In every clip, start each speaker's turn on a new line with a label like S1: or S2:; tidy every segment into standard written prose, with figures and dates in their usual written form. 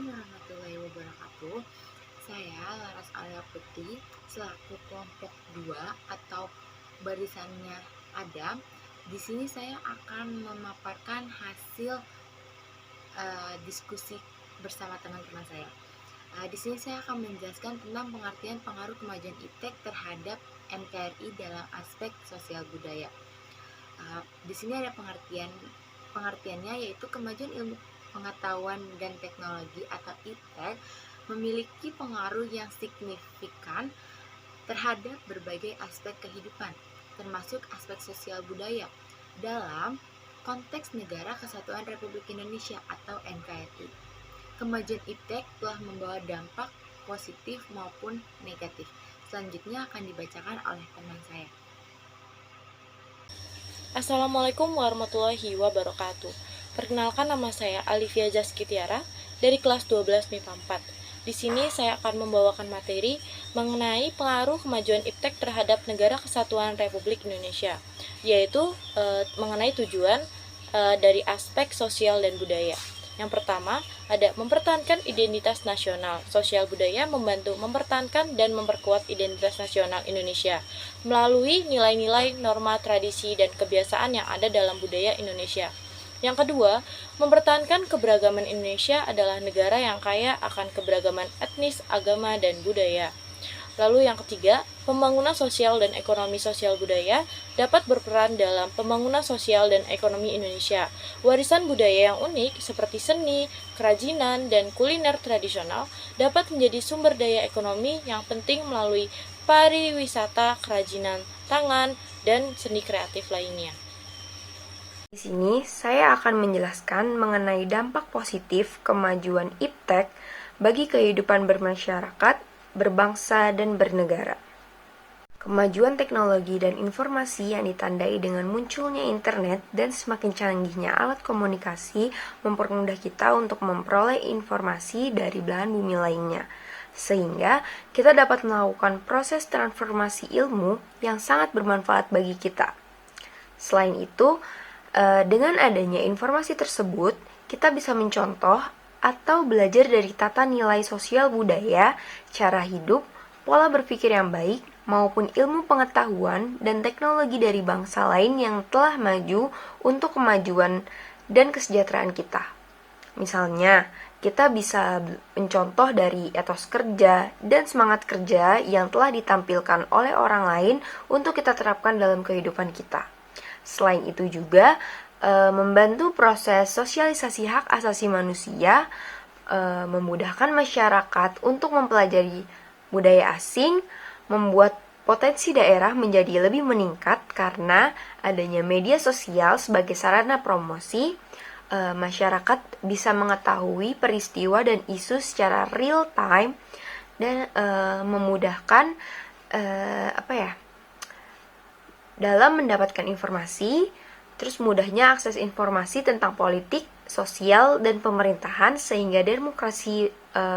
S1: Assalamualaikum warahmatullahi wabarakatuh. Saya Laras Alia Putih selaku kelompok 2 atau barisannya Adam. Di sini saya akan memaparkan hasil diskusi bersama teman-teman saya. Di sini saya akan menjelaskan tentang pengertian pengaruh kemajuan iptek terhadap NKRI dalam aspek sosial budaya. Di sini ada pengertiannya, yaitu kemajuan ilmu pengetahuan dan teknologi atau iptek memiliki pengaruh yang signifikan terhadap berbagai aspek kehidupan, termasuk aspek sosial budaya dalam konteks Negara Kesatuan Republik Indonesia atau NKRI. Kemajuan iptek telah membawa dampak positif maupun negatif. Selanjutnya akan dibacakan oleh teman saya.
S2: Assalamualaikum warahmatullahi wabarakatuh. Perkenalkan, nama saya Alivia Jaskitiara dari kelas 12 MIPA 4. Di sini saya akan membawakan materi mengenai pengaruh kemajuan iptek terhadap Negara Kesatuan Republik Indonesia, yaitu mengenai tujuan dari aspek sosial dan budaya. Yang pertama, ada mempertahankan identitas nasional. Sosial budaya membantu mempertahankan dan memperkuat identitas nasional Indonesia melalui nilai-nilai, norma, tradisi, dan kebiasaan yang ada dalam budaya Indonesia. Yang kedua, mempertahankan keberagaman Indonesia adalah negara yang kaya akan keberagaman etnis, agama, dan budaya. Lalu yang ketiga, pembangunan sosial dan ekonomi sosial budaya dapat berperan dalam pembangunan sosial dan ekonomi Indonesia. Warisan budaya yang unik seperti seni, kerajinan, dan kuliner tradisional dapat menjadi sumber daya ekonomi yang penting melalui pariwisata, kerajinan tangan, dan seni kreatif lainnya.
S3: Di sini saya akan menjelaskan mengenai dampak positif kemajuan iptek bagi kehidupan bermasyarakat, berbangsa, dan bernegara. Kemajuan teknologi dan informasi yang ditandai dengan munculnya internet dan semakin canggihnya alat komunikasi mempermudah kita untuk memperoleh informasi dari belahan bumi lainnya, sehingga kita dapat melakukan proses transformasi ilmu yang sangat bermanfaat bagi kita. Selain itu, dengan adanya informasi tersebut, kita bisa mencontoh atau belajar dari tata nilai sosial budaya, cara hidup, pola berpikir yang baik, maupun ilmu pengetahuan dan teknologi dari bangsa lain yang telah maju untuk kemajuan dan kesejahteraan kita. Misalnya, kita bisa mencontoh dari etos kerja dan semangat kerja yang telah ditampilkan oleh orang lain untuk kita terapkan dalam kehidupan kita. Selain itu juga, membantu proses sosialisasi hak asasi manusia, memudahkan masyarakat untuk mempelajari budaya asing, membuat potensi daerah menjadi lebih meningkat karena adanya media sosial sebagai sarana promosi. Masyarakat bisa mengetahui peristiwa dan isu secara real time dan memudahkan dalam mendapatkan informasi. Terus mudahnya akses informasi tentang politik, sosial, dan pemerintahan sehingga demokrasi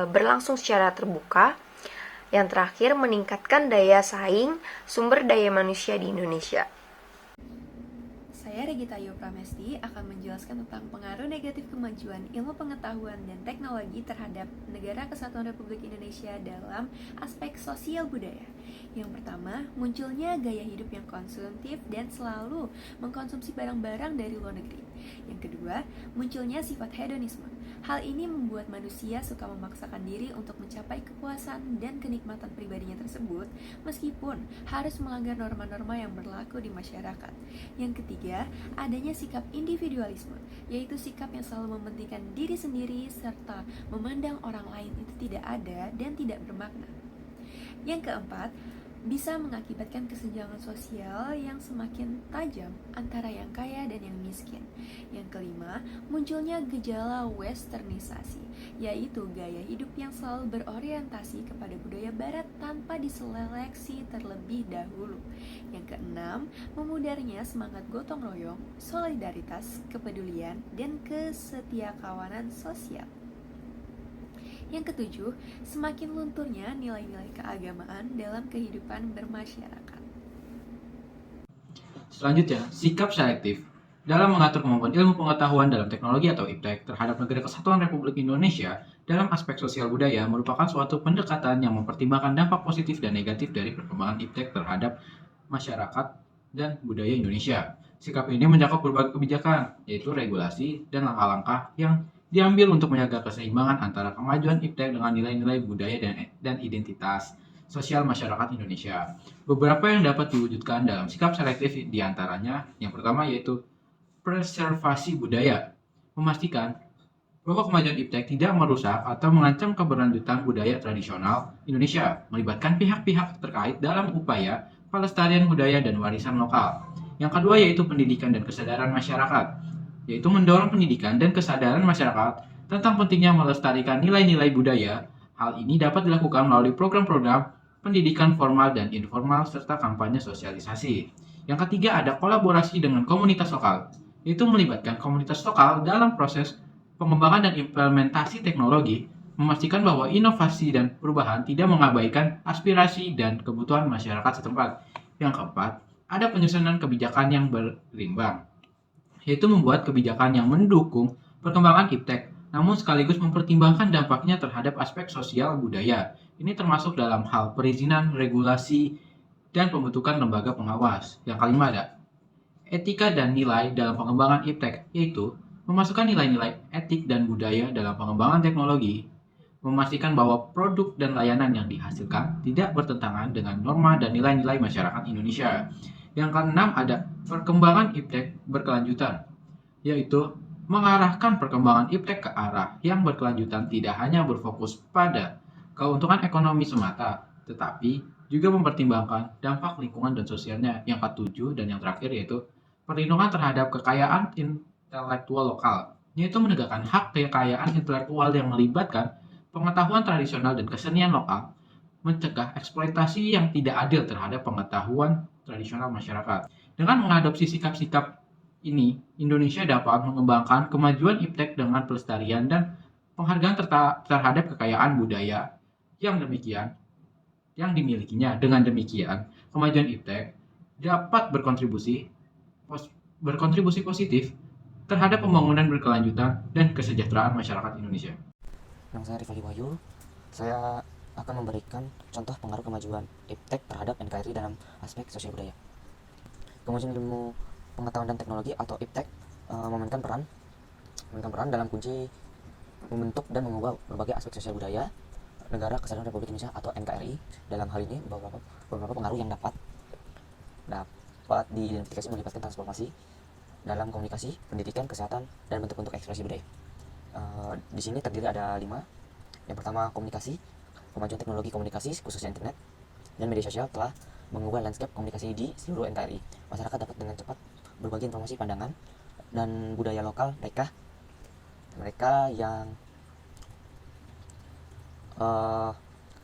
S3: berlangsung secara terbuka. Yang terakhir, meningkatkan daya saing sumber daya manusia di Indonesia.
S4: Saya Regita Ayu Pramesti akan menjelaskan tentang pengaruh negatif kemajuan ilmu pengetahuan dan teknologi terhadap Negara Kesatuan Republik Indonesia dalam aspek sosial budaya. Yang pertama, munculnya gaya hidup yang konsumtif dan selalu mengkonsumsi barang-barang dari luar negeri. Yang kedua, munculnya sifat hedonisme. Hal ini membuat manusia suka memaksakan diri untuk mencapai kepuasan dan kenikmatan pribadinya tersebut, meskipun harus melanggar norma-norma yang berlaku di masyarakat. Yang ketiga, adanya sikap individualisme, yaitu sikap yang selalu mementingkan diri sendiri serta memandang orang lain itu tidak ada dan tidak bermakna. Yang keempat, bisa mengakibatkan kesenjangan sosial yang semakin tajam antara yang kaya dan yang miskin. Yang kelima, munculnya gejala westernisasi, yaitu gaya hidup yang selalu berorientasi kepada budaya barat tanpa diseleksi terlebih dahulu. Yang keenam, memudarnya semangat gotong royong, solidaritas, kepedulian, dan kesetiakawanan sosial. Yang ketujuh, semakin lunturnya nilai-nilai keagamaan dalam kehidupan bermasyarakat.
S5: Selanjutnya, sikap selektif. dalam mengatur kemampuan ilmu pengetahuan dalam teknologi atau IPTEK terhadap Negara Kesatuan Republik Indonesia dalam aspek sosial budaya merupakan suatu pendekatan yang mempertimbangkan dampak positif dan negatif dari perkembangan IPTEK terhadap masyarakat dan budaya Indonesia. Sikap ini mencakup berbagai kebijakan, yaitu regulasi dan langkah-langkah yang diambil untuk menjaga keseimbangan antara kemajuan IPTEK dengan nilai-nilai budaya dan identitas sosial masyarakat Indonesia. Beberapa yang dapat diwujudkan dalam sikap selektif diantaranya, yang pertama yaitu preservasi budaya, memastikan bahwa kemajuan IPTEK tidak merusak atau mengancam keberlanjutan budaya tradisional Indonesia, melibatkan pihak-pihak terkait dalam upaya pelestarian budaya dan warisan lokal. Yang kedua yaitu pendidikan dan kesadaran masyarakat, yaitu mendorong pendidikan dan kesadaran masyarakat tentang pentingnya melestarikan nilai-nilai budaya. Hal ini dapat dilakukan melalui program-program pendidikan formal dan informal serta kampanye sosialisasi. Yang ketiga ada kolaborasi dengan komunitas lokal, yaitu melibatkan komunitas lokal dalam proses pengembangan dan implementasi teknologi, memastikan bahwa inovasi dan perubahan tidak mengabaikan aspirasi dan kebutuhan masyarakat setempat. Yang keempat, ada penyusunan kebijakan yang berimbang, yaitu membuat kebijakan yang mendukung perkembangan IPTEK, namun sekaligus mempertimbangkan dampaknya terhadap aspek sosial budaya. Ini termasuk dalam hal perizinan, regulasi, dan pembentukan lembaga pengawas. Yang kelima ada etika dan nilai dalam pengembangan IPTEK, yaitu memasukkan nilai-nilai etik dan budaya dalam pengembangan teknologi, memastikan bahwa produk dan layanan yang dihasilkan tidak bertentangan dengan norma dan nilai-nilai masyarakat Indonesia. Yang keenam ada perkembangan IPTEK berkelanjutan, yaitu mengarahkan perkembangan IPTEK ke arah yang berkelanjutan tidak hanya berfokus pada keuntungan ekonomi semata, tetapi juga mempertimbangkan dampak lingkungan dan sosialnya. Yang ketujuh dan yang terakhir yaitu perlindungan terhadap kekayaan intelektual lokal, yaitu menegakkan hak kekayaan intelektual yang melibatkan pengetahuan tradisional dan kesenian lokal, mencegah eksploitasi yang tidak adil terhadap pengetahuan tradisional masyarakat. Dengan mengadopsi sikap-sikap ini, Indonesia dapat mengembangkan kemajuan IPTEK dengan pelestarian dan penghargaan terhadap kekayaan budaya yang dimilikinya. Dengan demikian, kemajuan IPTEK dapat berkontribusi positif terhadap pembangunan berkelanjutan dan kesejahteraan masyarakat Indonesia.
S6: Nama saya Rifali Wahyu. Saya akan memberikan contoh pengaruh kemajuan IPTEK terhadap NKRI dalam aspek sosial budaya. Kemajuan ilmu pengetahuan dan teknologi atau IPTEK memainkan peran dalam kunci membentuk dan mengubah berbagai aspek sosial budaya Negara Kesatuan Republik Indonesia atau NKRI. Dalam hal ini beberapa pengaruh yang dapat diidentifikasi melibatkan transformasi dalam komunikasi, pendidikan, kesehatan, dan bentuk-bentuk ekspresi budaya. Di sini terdiri ada 5. Yang pertama, komunikasi. Kemajuan teknologi komunikasi, khususnya internet dan media sosial, telah mengubah landscape komunikasi di seluruh NKRI. Masyarakat dapat dengan cepat berbagi informasi, pandangan, dan budaya lokal mereka yang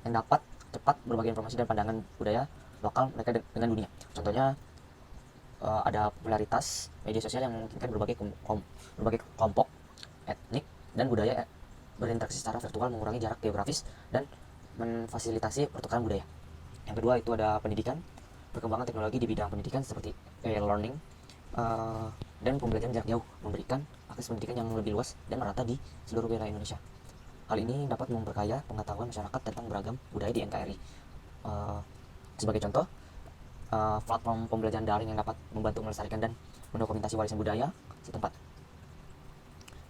S6: dapat cepat berbagi informasi dan pandangan budaya lokal mereka dengan dunia. Contohnya ada popularitas media sosial yang memungkinkan berbagai kelompok etnik dan budaya berinteraksi secara virtual, mengurangi jarak geografis dan memfasilitasi pertukaran budaya. Yang kedua itu ada pendidikan. Perkembangan teknologi di bidang pendidikan seperti e-learning dan pembelajaran jarak jauh memberikan akses pendidikan yang lebih luas dan merata di seluruh wilayah Indonesia. Hal ini dapat memperkaya pengetahuan masyarakat tentang beragam budaya di NKRI. Sebagai contoh, platform pembelajaran daring yang dapat membantu melestarikan dan mendokumentasi warisan budaya setempat.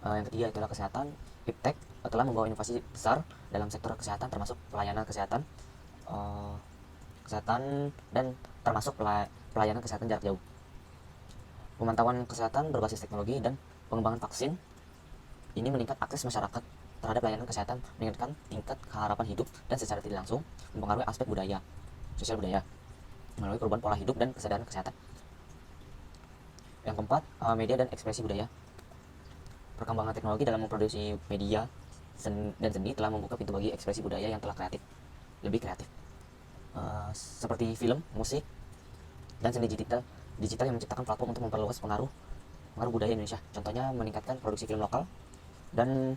S6: Yang ketiga itulah kesehatan. IPTEK telah membawa inovasi besar dalam sektor kesehatan, termasuk pelayanan kesehatan dan termasuk pelayanan kesehatan jarak jauh. Pemantauan kesehatan berbasis teknologi dan pengembangan vaksin ini meningkat akses masyarakat terhadap layanan kesehatan, meningkatkan tingkat keharapan hidup dan secara tidak langsung mempengaruhi aspek sosial budaya melalui perubahan pola hidup dan kesadaran kesehatan. Yang keempat, media dan ekspresi budaya. Perkembangan teknologi dalam memproduksi media dan seni telah membuka pintu bagi ekspresi budaya yang telah lebih kreatif. Seperti film, musik, dan seni digital yang menciptakan platform untuk memperluas pengaruh budaya Indonesia. Contohnya meningkatkan produksi film lokal dan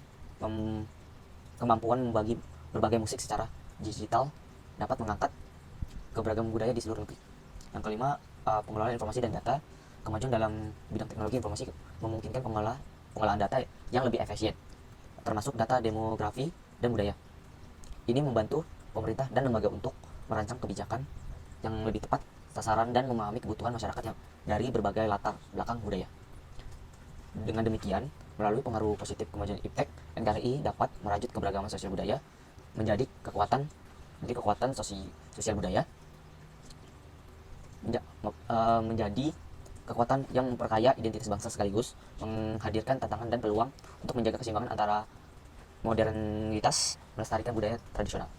S6: kemampuan membagi berbagai musik secara digital dapat mengangkat keberagaman budaya di seluruh negeri. Yang kelima, pengelolaan informasi dan data. Kemajuan dalam bidang teknologi informasi memungkinkan pengolahan data yang lebih efisien, termasuk data demografi dan budaya. Ini membantu pemerintah dan lembaga untuk merancang kebijakan yang lebih tepat sasaran dan memahami kebutuhan masyarakat yang dari berbagai latar belakang budaya. Dengan demikian, melalui pengaruh positif kemajuan iptek, NKRI dapat merajut keberagaman sosial budaya menjadi kekuatan sosial budaya, menjadi kekuatan yang memperkaya identitas bangsa sekaligus menghadirkan tantangan dan peluang untuk menjaga keseimbangan antara modernitas melestarikan budaya tradisional.